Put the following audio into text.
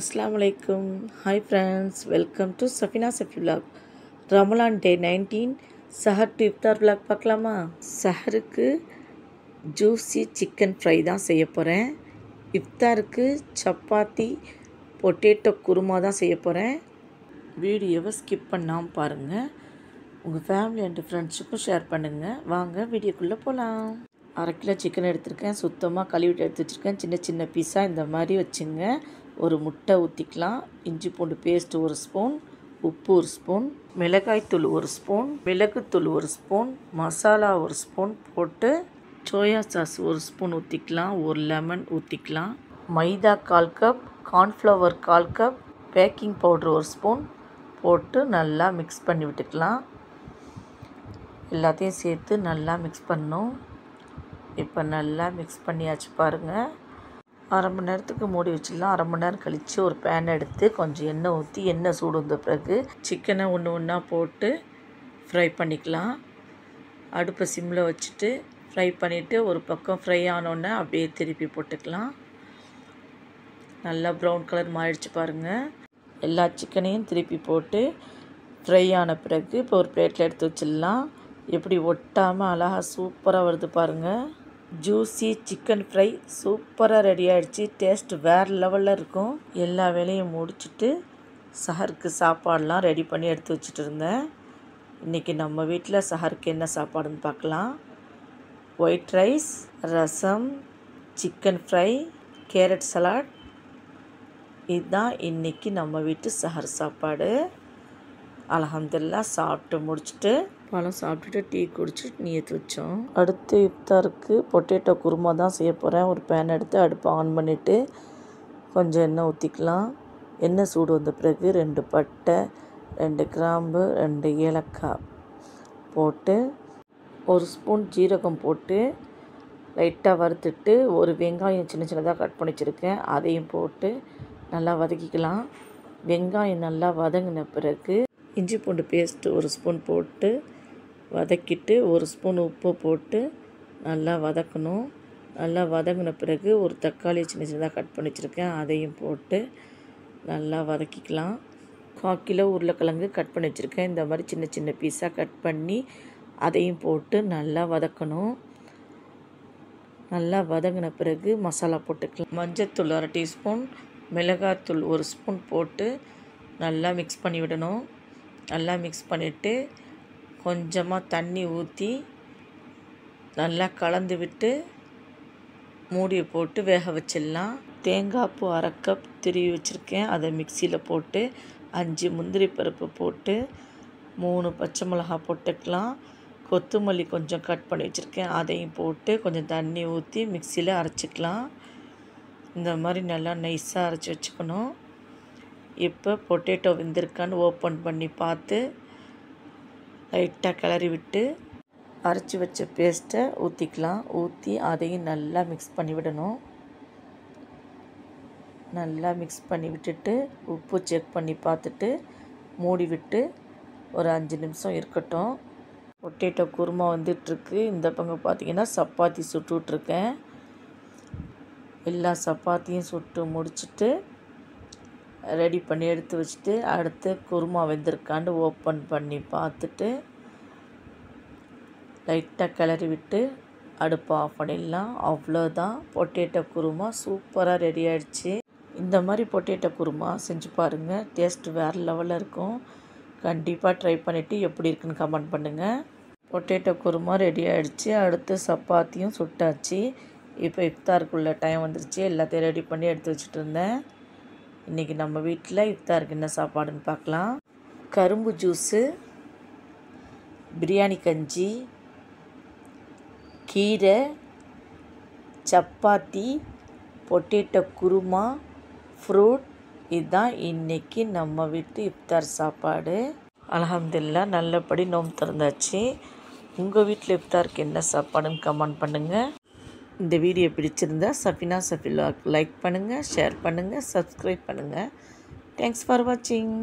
Assalamualaikum. Hi friends, welcome to Safina Safi vlog. Ramadan day 19 Sahar to iftar vlog பார்க்கலாமா? சஹருக்கு juicy chicken fry தான் செய்ய போகிறேன். இஃப்தாருக்கு chapati potato kurma தான் செய்ய போகிறேன். வீடியோவை ஸ்கிப் பண்ணாமல் பாருங்கள். உங்கள் ஃபேமிலி அண்ட் ஃப்ரெண்ட்ஸுக்கும் ஷேர் பண்ணுங்கள். வாங்க வீடியோக்குள்ளே போகலாம். 1/2 கிலோ சிக்கன் எடுத்துருக்கேன். சுத்தமாக கழுவிட்டு எடுத்து வச்சுருக்கேன். சின்ன சின்ன பீஸாக இந்த மாதிரி வச்சுங்க. ஒரு முட்டை ஊற்றிக்கலாம். இஞ்சி பூண்டு பேஸ்ட் 1 ஸ்பூன், உப்பு 1 ஸ்பூன், மிளகாய்த்தூள் 1 ஸ்பூன், மிளகுத்தூள் 1 ஸ்பூன், மசாலா 1 ஸ்பூன் போட்டு சோயா சாஸ் 1 ஸ்பூன் ஊற்றிக்கலாம். 1 லெமன் ஊற்றிக்கலாம். மைதா 1/4 cup, cornflour 1/4 cup, baking powder 1 spoon போட்டு நல்லா மிக்ஸ் பண்ணி விட்டுக்கலாம். எல்லாத்தையும் சேர்த்து நல்லா மிக்ஸ் பண்ணணும். இப்போ நல்லா மிக்ஸ் பண்ணியாச்சு பாருங்கள். 1/2 மணி நேரத்துக்கு மூடி வச்சிடலாம். 1/2 மணி நேரம் கழித்து ஒரு பேன் எடுத்து கொஞ்சம் எண்ணெய் ஊற்றி எண்ணெய் சூடு வந்த பிறகு சிக்கனை ஒன்று ஒன்றா போட்டு ஃப்ரை பண்ணிக்கலாம். அடுப்பை சிம்மில் வச்சுட்டு ஃப்ரை பண்ணிவிட்டு ஒரு பக்கம் ஃப்ரை ஆனோடனே அப்படியே திருப்பி போட்டுக்கலாம். நல்லா ப்ரௌன் கலர் மாறிடுச்சு பாருங்கள். எல்லா சிக்கனையும் திருப்பி போட்டு ஃப்ரை ஆன பிறகு இப்போ ஒரு பிளேட்டில் எடுத்து வச்சிடலாம். எப்படி ஒட்டாமல் அழகாக சூப்பராக வருது பாருங்கள். ஜூஸி சிக்கன் ஃப்ரை சூப்பராக ரெடி ஆகிடுச்சு. டேஸ்ட் வேறு லெவலில் இருக்கும். எல்லா வேலையும் முடிச்சுட்டு சஹருக்கு சாப்பாடெலாம் ரெடி பண்ணி எடுத்து வச்சுட்டு இருந்தேன். இன்றைக்கி நம்ம வீட்டில் சஹருக்கு என்ன சாப்பாடுன்னு பார்க்கலாம். ஒயிட் ரைஸ், ரசம், சிக்கன் ஃப்ரை, கேரட் சலாட். இதுதான் இன்றைக்கி நம்ம வீட்டு சஹர் சாப்பாடு. அல்ஹம்துலில்லாஹ் சாப்பிட்டு முடிச்சுட்டு பழம் சாப்பிட்டுட்டு டீ குடிச்சிட்டு நீயத்து வச்சோம். அடுத்து இஃப்தாருக்கு பொட்டேட்டோ குருமா தான் செய்ய போகிறேன். ஒரு பேன் எடுத்து அடுப்பை ஆன் பண்ணிவிட்டு கொஞ்சம் எண்ணெய் ஊற்றிக்கலாம். எண்ணெய் சூடு வந்த பிறகு 2 பட்டை, 2 கிராம்பு, 2 ஏலக்காய் போட்டு 1 ஸ்பூன் ஜீரகம் போட்டு லைட்டாக வறுத்துட்டு ஒரு வெங்காயம் சின்ன சின்னதாக கட் பண்ணி வச்சுருக்கேன். அதையும் போட்டு நல்லா வதக்கிக்கலாம். வெங்காயம் நல்லா வதங்கின பிறகு இஞ்சி பூண்டு பேஸ்ட்டு 1 ஸ்பூன் போட்டு வதக்கிட்டு 1 ஸ்பூன் உப்பு போட்டு நல்லா வதக்கணும். நல்லா வதங்கின பிறகு ஒரு தக்காளி சின்ன சின்னதாக கட் பண்ணி வச்சுருக்கேன். அதையும் போட்டு நல்லா வதக்கிக்கலாம். 1/4 கிலோ உருளைக்கிழங்கு கட் பண்ணி வச்சுருக்கேன். இந்த மாதிரி சின்ன சின்ன பீஸாக கட் பண்ணி அதையும் போட்டு நல்லா வதக்கணும். நல்லா வதங்கின பிறகு மசாலா போட்டுக்கலாம். மஞ்சத்தூள் 1/2 டீஸ்பூன், மிளகாத்தூள் 1 ஸ்பூன் போட்டு நல்லா மிக்ஸ் பண்ணி விடணும். நல்லா மிக்ஸ் பண்ணிவிட்டு கொஞ்சமாக தண்ணி ஊற்றி நல்லா கலந்து விட்டு மூடியை போட்டு வேக வச்சிடலாம். தேங்காய் பூ 1/2 கப் திருவி வச்சுருக்கேன். அதை மிக்சியில் போட்டு 5 முந்திரி பருப்பு போட்டு 3 பச்சை மிளகா போட்டுக்கலாம். கொத்தமல்லி கொஞ்சம் கட் பண்ணி வச்சுருக்கேன். அதையும் போட்டு கொஞ்சம் தண்ணி ஊற்றி மிக்சியில் அரைச்சிக்கலாம். இந்த மாதிரி நல்லா நைஸாக அரைச்சி வச்சுக்கணும். இப்போ பொட்டேட்டோ வெந்திருக்கான்னு ஓப்பன் பண்ணி பார்த்து லைட்டாக கிளறி விட்டு அரைச்சி வச்ச பேஸ்ட்டை ஊற்றிக்கலாம். ஊற்றி அதையும் நல்லா மிக்ஸ் பண்ணி விடணும். நல்லா மிக்ஸ் பண்ணி விட்டுட்டு உப்பு செக் பண்ணி பார்த்துட்டு மூடி விட்டு ஒரு 5 நிமிஷம் இருக்கட்டும். பொட்டேட்டோ குருமா வந்துட்டுருக்கு. இந்த பக்கம் பார்த்திங்கன்னா சப்பாத்தி சுட்டுட்ருக்கேன். எல்லா சப்பாத்தியும் சுட்டு முடிச்சுட்டு ரெடி பண்ணி எடுத்து வச்சுட்டு அடுத்து குருமா வெந்திருக்காண்டு ஓப்பன் பண்ணி பார்த்துட்டு லைட்டாக கிளறி விட்டு அடுப்பை ஆஃப் பண்ணிடலாம். அவ்வளோதான், பொட்டேட்டோ குருமா சூப்பராக ரெடி ஆகிடுச்சு. இந்த மாதிரி பொட்டேட்டோ குருமா செஞ்சு பாருங்கள். டேஸ்ட் வேறு லெவலில் இருக்கும். கண்டிப்பாக ட்ரை பண்ணிவிட்டு எப்படி இருக்குன்னு கமெண்ட் பண்ணுங்கள். பொட்டேட்டோ குருமா ரெடி ஆகிடுச்சு. அடுத்து சப்பாத்தியும் சுட்டாச்சு. இப்போ இஃப்தாருக்குள்ளே டைம் வந்துருச்சு. எல்லாத்தையும் ரெடி பண்ணி எடுத்து வச்சுட்டு இருந்தேன். இன்றைக்கி நம்ம வீட்டில் இஃப்தாருக்கு என்ன சாப்பாடுன்னு பார்க்கலாம். கரும்பு ஜூஸு, பிரியாணி கஞ்சி, கீரை, சப்பாத்தி, பொட்டேட்டோ குருமா, ஃப்ரூட். இதுதான் இன்றைக்கி நம்ம வீட்டு இஃப்தார் சாப்பாடு. அல்ஹம்துலில்லாஹ் நல்லபடி நோன்பு திறந்தாச்சு. உங்கள் வீட்டில் இஃப்தாருக்கு என்ன சாப்பாடுன்னு கமெண்ட் பண்ணுங்கள். இந்த வீடியோ பிடிச்சிருந்தா சஃபினா சஃபி vlog லைக் பண்ணுங்கள், ஷேர் பண்ணுங்கள், சப்ஸ்கிரைப் பண்ணுங்கள். தேங்க்ஸ் ஃபார் வாட்சிங்.